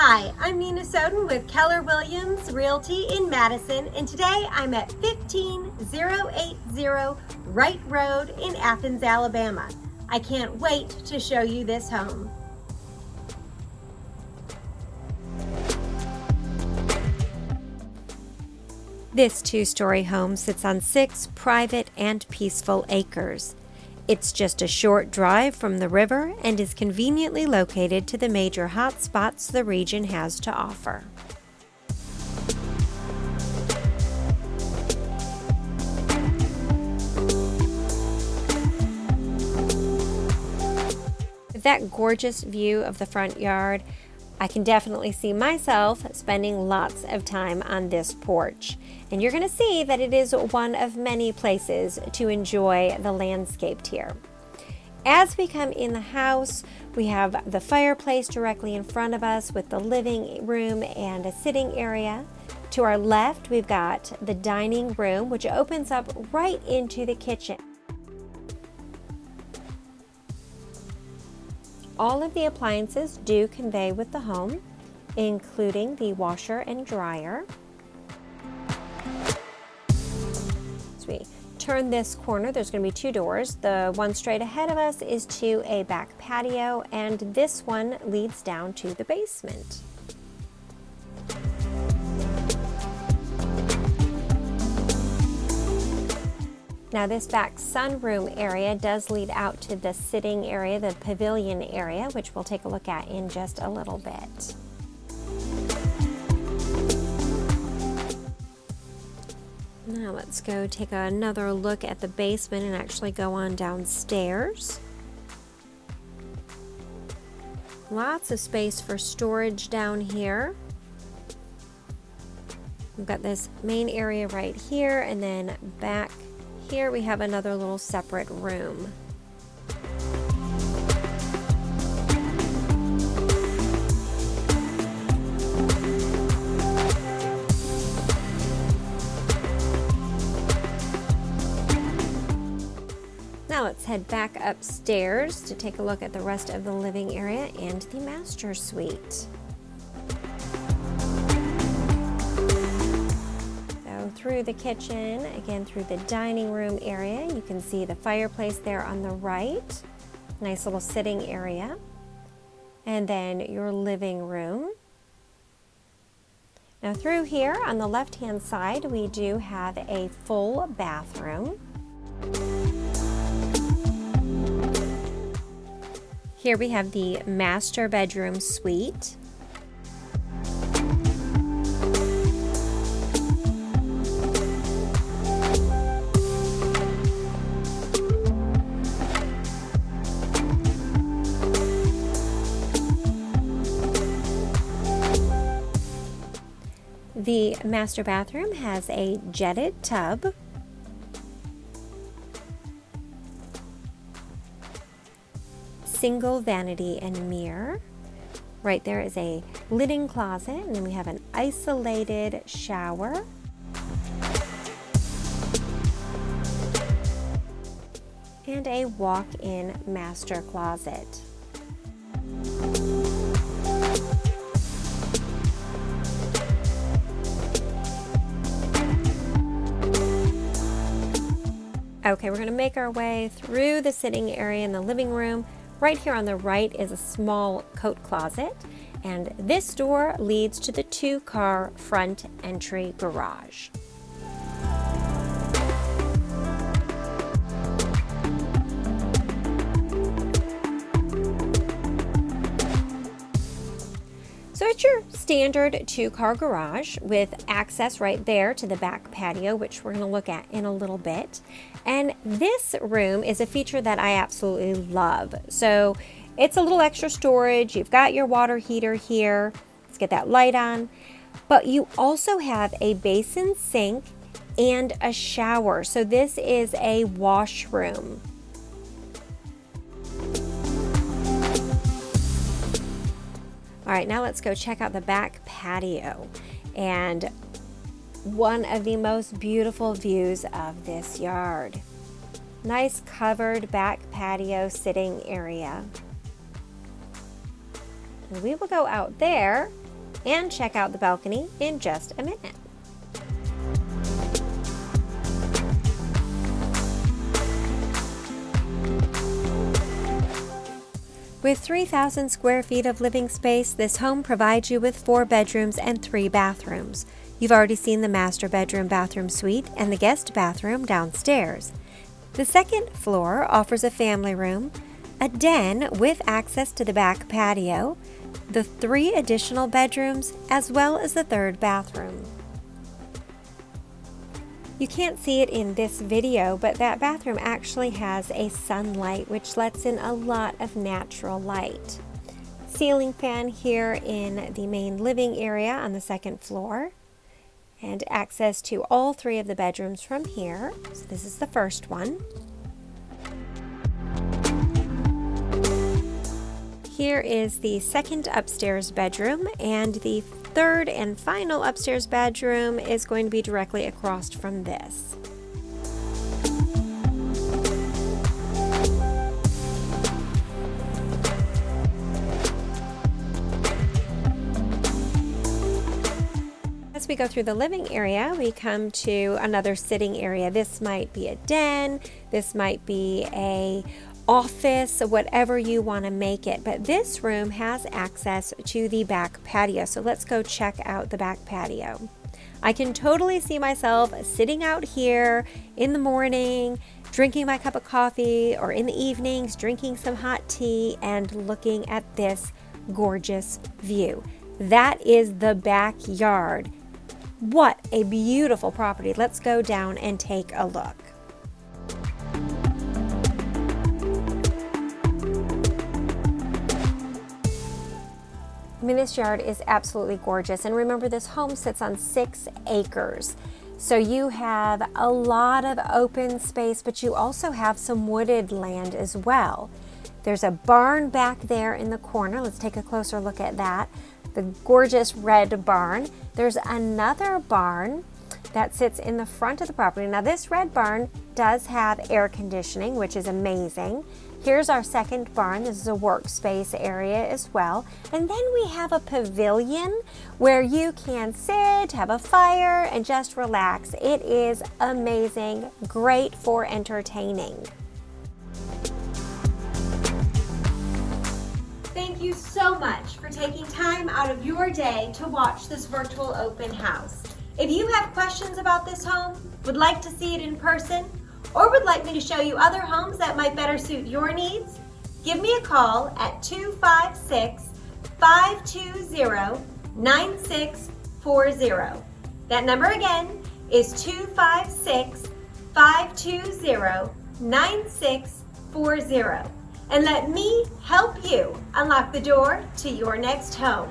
Hi, I'm Nina Soden with Keller Williams Realty in Madison, and today I'm at 15080 Wright Road in Athens, Alabama. I can't wait to show you this home. This two-story home sits on 6 private and peaceful acres. It's just a short drive from the river and is conveniently located to the major hotspots the region has to offer. With that gorgeous view of the front yard, I can definitely see myself spending lots of time on this porch. And you're going to see that it is one of many places to enjoy the landscape here. As we come in the house, we have the fireplace directly in front of us with the living room and a sitting area. To our left, we've got the dining room, which opens up right into the kitchen. All of the appliances do convey with the home, including the washer and dryer. As we turn this corner, there's going to be 2 doors. The one straight ahead of us is to a back patio, and this one leads down to the basement. Now this back sunroom area does lead out to the sitting area, the pavilion area, which we'll take a look at in just a little bit. Now let's go take another look at the basement and actually go on downstairs. Lots of space for storage down here. We've got this main area right here, and then back here we have another little separate room. Now let's head back upstairs to take a look at the rest of the living area and the master suite. Through the kitchen, again through the dining room area, you can see the fireplace there on the right. Nice little sitting area. And then your living room. Now through here on the left-hand side, we do have a full bathroom. Here we have the master bedroom suite. The master bathroom has a jetted tub, single vanity and mirror. Right there is a linen closet, and then we have an isolated shower. And a walk-in master closet. Okay, we're going to make our way through the sitting area in the living room. Right here on the right is a small coat closet, and this door leads to the 2-car front entry garage. So it's your standard 2-car garage with access right there to the back patio, which we're going to look at in a little bit. And this room is a feature that I absolutely love. So it's a little extra storage. You've got your water heater here. Let's get that light on. But you also have a basin sink and a shower. So this is a washroom. All right, now let's go check out the back patio and one of the most beautiful views of this yard. Nice covered back patio sitting area. And we will go out there and check out the balcony in just a minute. With 3,000 square feet of living space, this home provides you with 4 bedrooms and 3 bathrooms. You've already seen the master bedroom bathroom suite and the guest bathroom downstairs. The second floor offers a family room, a den with access to the back patio, the 3 additional bedrooms, as well as the 3rd bathroom. You can't see it in this video, but that bathroom actually has a sunlight which lets in a lot of natural light. Ceiling fan here in the main living area on the 2nd floor, and access to all 3 of the bedrooms from here. So this is the first one. Here is the 2nd upstairs bedroom, and the 3rd and final upstairs bedroom is going to be directly across from this. As we go through the living area, we come to another sitting area. This might be a den, this might be a office, whatever you want to make it, but this room has access to the back patio. So let's go check out the back patio. I can totally see myself sitting out here in the morning, drinking my cup of coffee, or in the evenings drinking some hot tea and looking at this gorgeous view. That is the backyard. What a beautiful property. Let's go down and take a look. I mean, this yard is absolutely gorgeous. And remember, this home sits on 6 acres. So you have a lot of open space, but you also have some wooded land as well. There's a barn back there in the corner. Let's take a closer look at that. The gorgeous red barn. There's another barn that sits in the front of the property. Now, this red barn does have air conditioning, which is amazing. Here's our second barn. This is a workspace area as well. And then we have a pavilion where you can sit, have a fire, and just relax. It is amazing, great for entertaining. Thank you so much for taking time out of your day to watch this virtual open house. If you have questions about this home, would like to see it in person, or would like me to show you other homes that might better suit your needs, give me a call at 256-520-9640. That number again is 256-520-9640. And let me help you unlock the door to your next home.